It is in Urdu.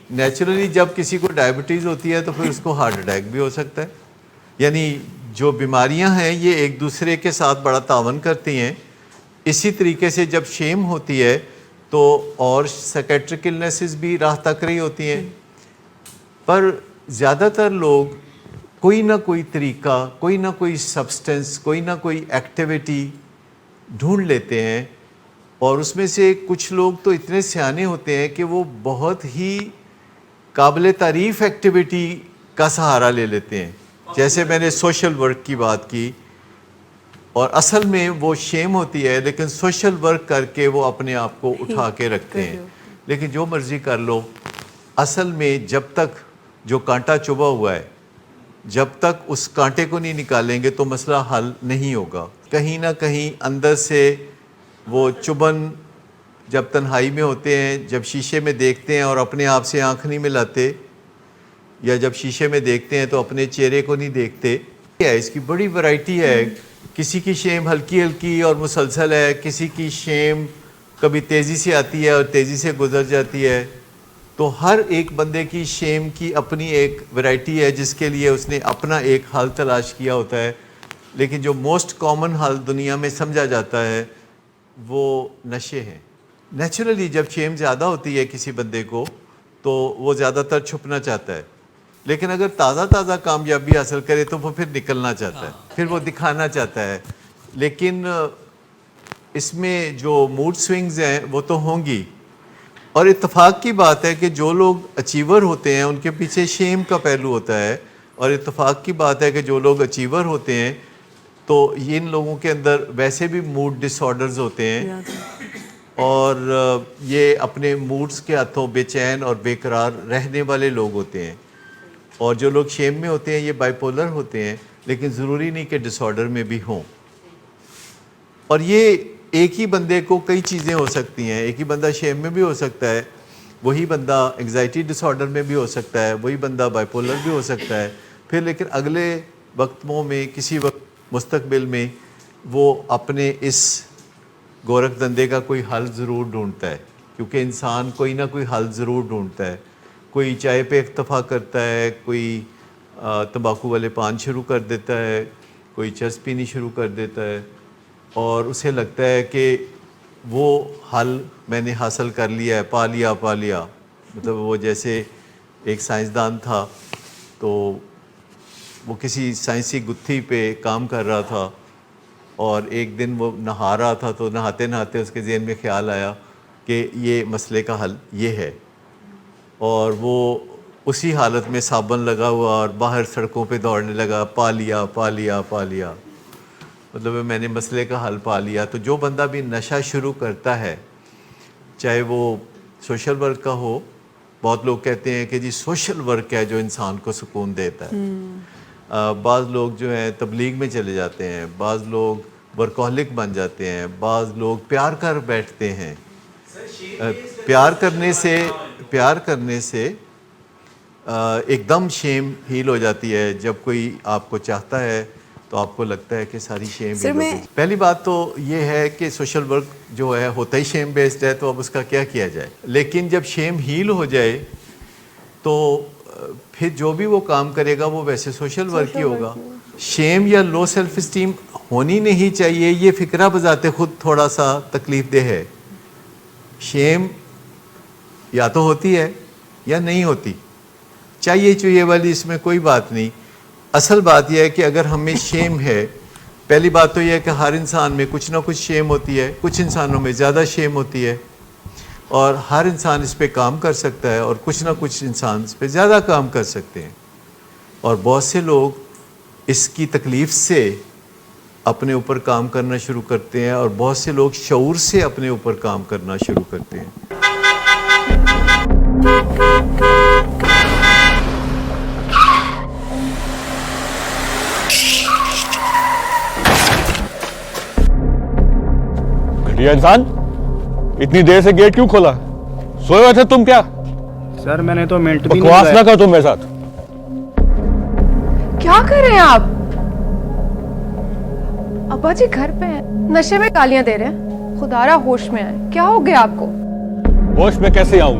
نیچرلی جب کسی کو ڈائبٹیز ہوتی ہے تو پھر اس کو ہارٹ اٹیک بھی ہو سکتا ہے. یعنی جو بیماریاں ہیں یہ ایک دوسرے کے ساتھ بڑا تعاون کرتی ہیں. اسی طریقے سے جب شیم ہوتی ہے تو اور سائکیٹرک النیسز بھی راہ تک رہی ہوتی ہیں. پر زیادہ تر لوگ کوئی نہ کوئی طریقہ، کوئی نہ کوئی سبسٹنس، کوئی نہ کوئی ایکٹیویٹی ڈھونڈ لیتے ہیں. اور اس میں سے کچھ لوگ تو اتنے سیانے ہوتے ہیں کہ وہ بہت ہی قابل تعریف ایکٹیویٹی کا سہارا لے لیتے ہیں. جیسے میں نے سوشل ورک کی بات کی، اور اصل میں وہ شیم ہوتی ہے لیکن سوشل ورک کر کے وہ اپنے آپ کو اٹھا کے رکھتے ہیں. لیکن جو مرضی کر لو، اصل میں جب تک جو کانٹا چبھا ہوا ہے، جب تک اس کانٹے کو نہیں نکالیں گے تو مسئلہ حل نہیں ہوگا. کہیں نہ کہیں اندر سے وہ چبھن، جب تنہائی میں ہوتے ہیں، جب شیشے میں دیکھتے ہیں اور اپنے آپ سے آنکھ نہیں ملاتے، یا جب شیشے میں دیکھتے ہیں تو اپنے چہرے کو نہیں دیکھتے. اس کی بڑی ورائٹی ہے. کسی کی شیم ہلکی ہلکی اور مسلسل ہے، کسی کی شیم کبھی تیزی سے آتی ہے اور تیزی سے گزر جاتی ہے. تو ہر ایک بندے کی شیم کی اپنی ایک ورائٹی ہے جس کے لیے اس نے اپنا ایک حل تلاش کیا ہوتا ہے. لیکن جو موسٹ کامن حل دنیا میں سمجھا جاتا ہے وہ نشے ہیں. نیچرلی جب شیم زیادہ ہوتی ہے کسی بندے کو تو وہ زیادہ تر چھپنا چاہتا ہے. لیکن اگر تازہ کامیابی حاصل کرے تو وہ پھر نکلنا چاہتا ہے، پھر وہ دکھانا چاہتا ہے. لیکن اس میں جو موڈ سوئنگز ہیں وہ تو ہوں گی. اور اتفاق کی بات ہے کہ جو لوگ اچیور ہوتے ہیں ان کے پیچھے شیم کا پہلو ہوتا ہے. اور اتفاق کی بات ہے کہ جو لوگ اچیور ہوتے ہیں تو ان لوگوں کے اندر ویسے بھی موڈ ڈس آرڈرز ہوتے ہیں، اور یہ اپنے موڈز کے ہاتھوں بے چین اور بے قرار رہنے والے لوگ ہوتے ہیں. اور جو لوگ شیم میں ہوتے ہیں یہ بائی پولر ہوتے ہیں، لیکن ضروری نہیں کہ ڈس آرڈر میں بھی ہوں. اور یہ ایک ہی بندے کو کئی چیزیں ہو سکتی ہیں. ایک ہی بندہ شیم میں بھی ہو سکتا ہے، وہی بندہ انگزائٹی ڈس آرڈر میں بھی ہو سکتا ہے، وہی بندہ بائی پولر بھی ہو سکتا ہے. پھر لیکن اگلے وقتوں میں کسی وقت مستقبل میں وہ اپنے اس گورکھ دندے کا کوئی حل ضرور ڈھونڈتا ہے، کیونکہ انسان کوئی نہ کوئی حل ضرور ڈھونڈتا ہے. کوئی چائے پہ اکتفا کرتا ہے، کوئی تمباکو والے پان شروع کر دیتا ہے، کوئی چرس پینی شروع کر دیتا ہے، اور اسے لگتا ہے کہ وہ حل میں نے حاصل کر لیا ہے، پا لیا. مطلب وہ جیسے ایک سائنسدان تھا تو وہ کسی سائنسی گتھی پہ کام کر رہا تھا، اور ایک دن وہ نہا رہا تھا تو نہاتے نہاتے اس کے ذہن میں خیال آیا کہ یہ مسئلے کا حل یہ ہے. اور وہ اسی حالت میں صابن لگا ہوا اور باہر سڑکوں پہ دوڑنے لگا، پا لیا. مطلب میں نے مسئلے کا حل پا لیا. تو جو بندہ بھی نشہ شروع کرتا ہے، چاہے وہ سوشل ورک کا ہو، بہت لوگ کہتے ہیں کہ جی سوشل ورک ہے جو انسان کو سکون دیتا ہے. بعض لوگ جو ہیں تبلیغ میں چلے جاتے ہیں، بعض لوگ ورکہولک بن جاتے ہیں، بعض لوگ پیار کر بیٹھتے ہیں. پیار کرنے سے ایک دم شیم ہیل ہو جاتی ہے. جب کوئی آپ کو چاہتا ہے تو آپ کو لگتا ہے کہ ساری شیم ہیل ہو گئی. پہلی بات تو یہ ہے کہ سوشل ورک جو ہے ہوتا ہی شیم بیسڈ ہے، تو اب اس کا کیا جائے. لیکن جب شیم ہیل ہو jائے تو پھر جو بھی وہ کام کرے گا وہ ویسے سوشل ورک ہی ہوگا. شیم یا لو سیلف اسٹیم ہونی نہیں چاہیے، یہ فکرہ بذات خود تھوڑا سا تکلیف دہ ہے. شیم یا تو ہوتی ہے یا نہیں ہوتی، چاہیے والی اس میں کوئی بات نہیں. اصل بات یہ ہے کہ اگر ہمیں شیم ہے، پہلی بات تو یہ ہے کہ ہر انسان میں کچھ نہ کچھ شیم ہوتی ہے. کچھ انسانوں میں زیادہ شیم ہوتی ہے، اور ہر انسان اس پہ کام کر سکتا ہے، اور کچھ نہ کچھ انسان اس پہ زیادہ کام کر سکتے ہیں. اور بہت سے لوگ اس کی تکلیف سے اپنے اوپر کام کرنا شروع کرتے ہیں، اور بہت سے لوگ شعور سے اپنے اوپر کام کرنا شروع کرتے ہیں. گھٹیا انسان، اتنی دیر سے گیٹ کیوں کھولا؟ سوئے ہوئے تھے تم کیا؟ سر میں نے تو منٹ بھی بکواس نہ کر تم میرے ساتھ. کیا کر رہے ہیں آپ؟ ابا جی گھر پہ ہیں، نشے میں گالیاں دے رہے ہیں. خدا را ہوش میں آئے، کیا ہو گیا آپ کو؟ ہوش میں کیسے آؤں؟